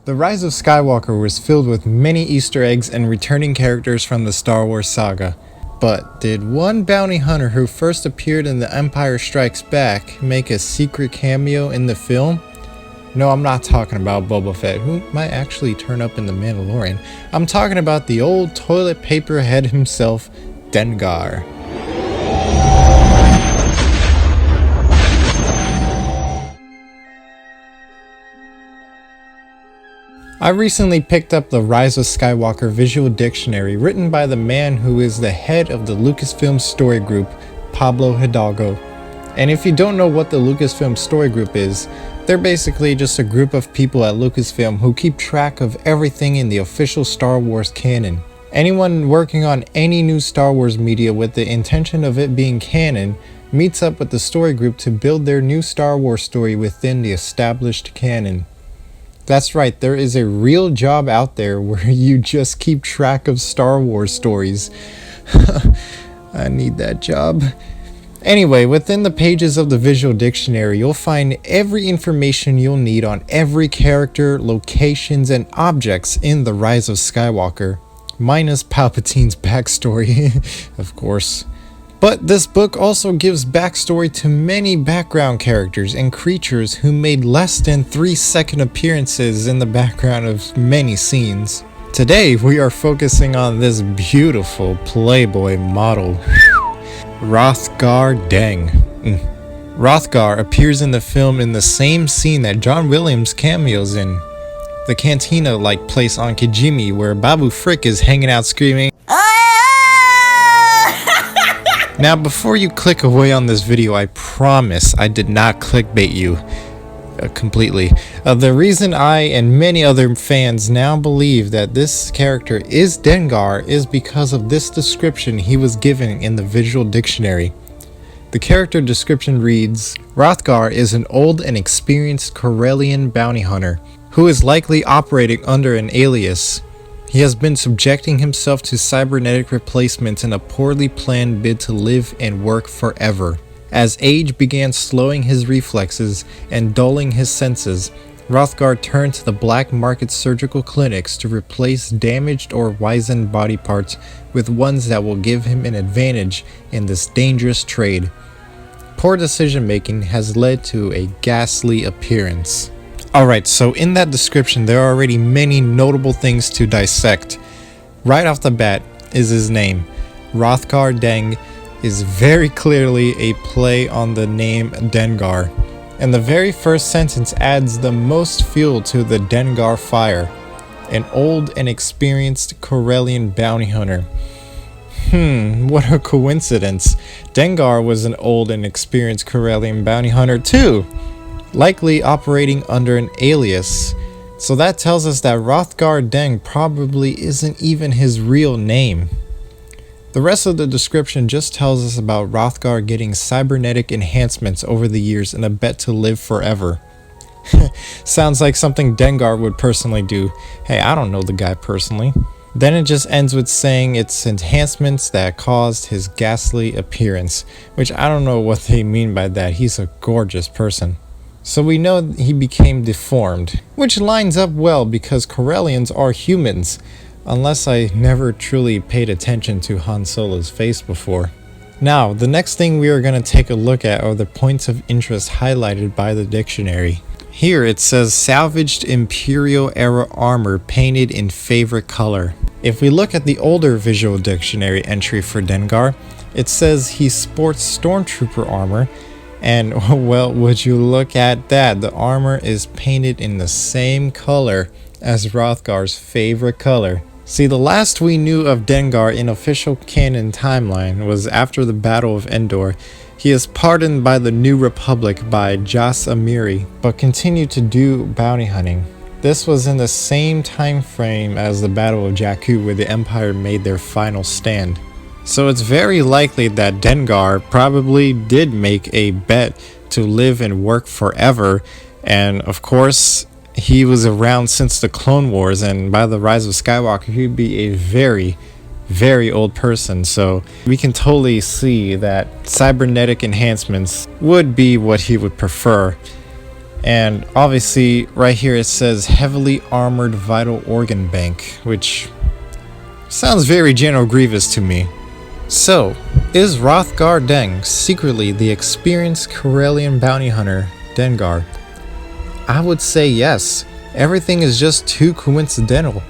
The Rise of Skywalker was filled with many Easter eggs and returning characters from the Star Wars saga. But did one bounty hunter who first appeared in The Empire Strikes Back make a secret cameo in the film? No, I'm not talking about Boba Fett, who might actually turn up in The Mandalorian. I'm talking about the old toilet paper head himself, Dengar. I recently picked up the Rise of Skywalker visual dictionary written by the man who is the head of the Lucasfilm story group, Pablo Hidalgo. And if you don't know what the Lucasfilm story group is, they're basically just a group of people at Lucasfilm who keep track of everything in the official Star Wars canon. Anyone working on any new Star Wars media with the intention of it being canon meets up with the story group to build their new Star Wars story within the established canon. That's right, there is a real job out there where you just keep track of Star Wars stories. I need that job. Anyway, within the pages of the visual dictionary, you'll find every information you'll need on every character, locations, and objects in The Rise of Skywalker. Minus Palpatine's backstory, of course. But this book also gives backstory to many background characters and creatures who made less than 3-second appearances in the background of many scenes. Today we are focusing on this beautiful Playboy model, Hrothgar Deng. Hrothgar appears in the film in the same scene that John Williams cameos in. The cantina-like place on Kijimi where Babu Frick is hanging out screaming, Now before you click away on this video, I promise I did not clickbait you completely. The reason I and many other fans now believe that this character is Dengar is because of this description he was given in the visual dictionary. The character description reads, Hrothgar is an old and experienced Corellian bounty hunter who is likely operating under an alias. He has been subjecting himself to cybernetic replacements in a poorly planned bid to live and work forever. As age began slowing his reflexes and dulling his senses, Hrothgar turned to the black market surgical clinics to replace damaged or wizened body parts with ones that will give him an advantage in this dangerous trade. Poor decision making has led to a ghastly appearance. Alright, so in that description there are already many notable things to dissect. Right off the bat is his name. Hrothgar Deng is very clearly a play on the name Dengar. And the very first sentence adds the most fuel to the Dengar fire. An old and experienced Corellian bounty hunter. What a coincidence. Dengar was an old and experienced Corellian bounty hunter too. Likely operating under an alias. So that tells us that Hrothgar Deng probably isn't even his real name. The rest of the description just tells us about Hrothgar getting cybernetic enhancements over the years in a bet to live forever. Sounds like something Dengar would personally do. Hey, I don't know the guy personally. Then it just ends with saying it's enhancements that caused his ghastly appearance, which I don't know what they mean by that. He's a gorgeous person. So we know he became deformed, which lines up well because Corellians are humans, unless I never truly paid attention to Han Solo's face before. Now, the next thing we are going to take a look at are the points of interest highlighted by the dictionary. Here it says salvaged Imperial era armor painted in favorite color. If we look at the older visual dictionary entry for Dengar, it says he sports stormtrooper armor. And well, would you look at that, the armor is painted in the same color as Hrothgar's favorite color. See, the last we knew of Dengar in official canon timeline was after the Battle of Endor. He is pardoned by the New Republic by Jas Amiri, but continued to do bounty hunting. This was in the same time frame as the Battle of Jakku where the Empire made their final stand. So it's very likely that Dengar probably did make a bet to live and work forever, and of course he was around since the Clone Wars, and by the Rise of Skywalker he'd be a very, very old person, so we can totally see that cybernetic enhancements would be what he would prefer. And obviously right here it says heavily armored vital organ bank, which sounds very General Grievous to me. So, is Hrothgar Deng secretly the experienced Corellian bounty hunter Dengar? I would say yes. Everything is just too coincidental.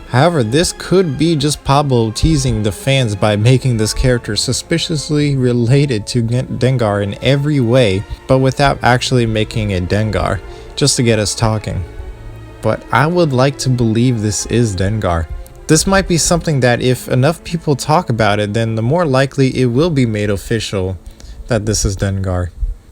However, this could be just Pablo teasing the fans by making this character suspiciously related to Dengar in every way, but without actually making it Dengar, just to get us talking. But I would like to believe this is Dengar. This might be something that if enough people talk about it, then the more likely it will be made official that this is Dengar.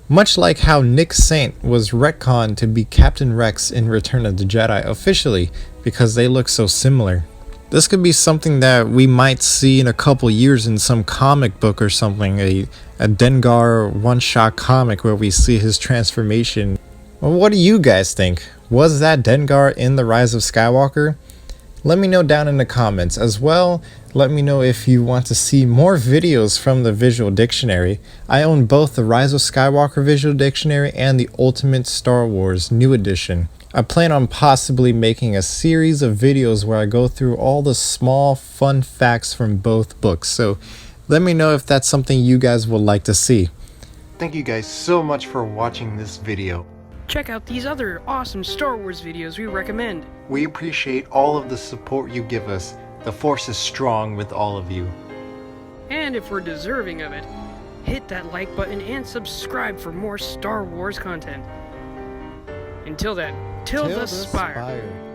Much like how Nick Saint was retconned to be Captain Rex in Return of the Jedi officially because they look so similar. This could be something that we might see in a couple years in some comic book or something, a Dengar one-shot comic where we see his transformation. Well, what do you guys think? Was that Dengar in the Rise of Skywalker? Let me know down in the comments. As well, let me know if you want to see more videos from the Visual Dictionary. I own both the Rise of Skywalker Visual Dictionary and the Ultimate Star Wars New Edition. I plan on possibly making a series of videos where I go through all the small fun facts from both books. So let me know if that's something you guys would like to see. Thank you guys so much for watching this video. Check out these other awesome Star Wars videos we recommend. We appreciate all of the support you give us. The Force is strong with all of you. And if we're deserving of it, hit that like button and subscribe for more Star Wars content. Until then, till the spire.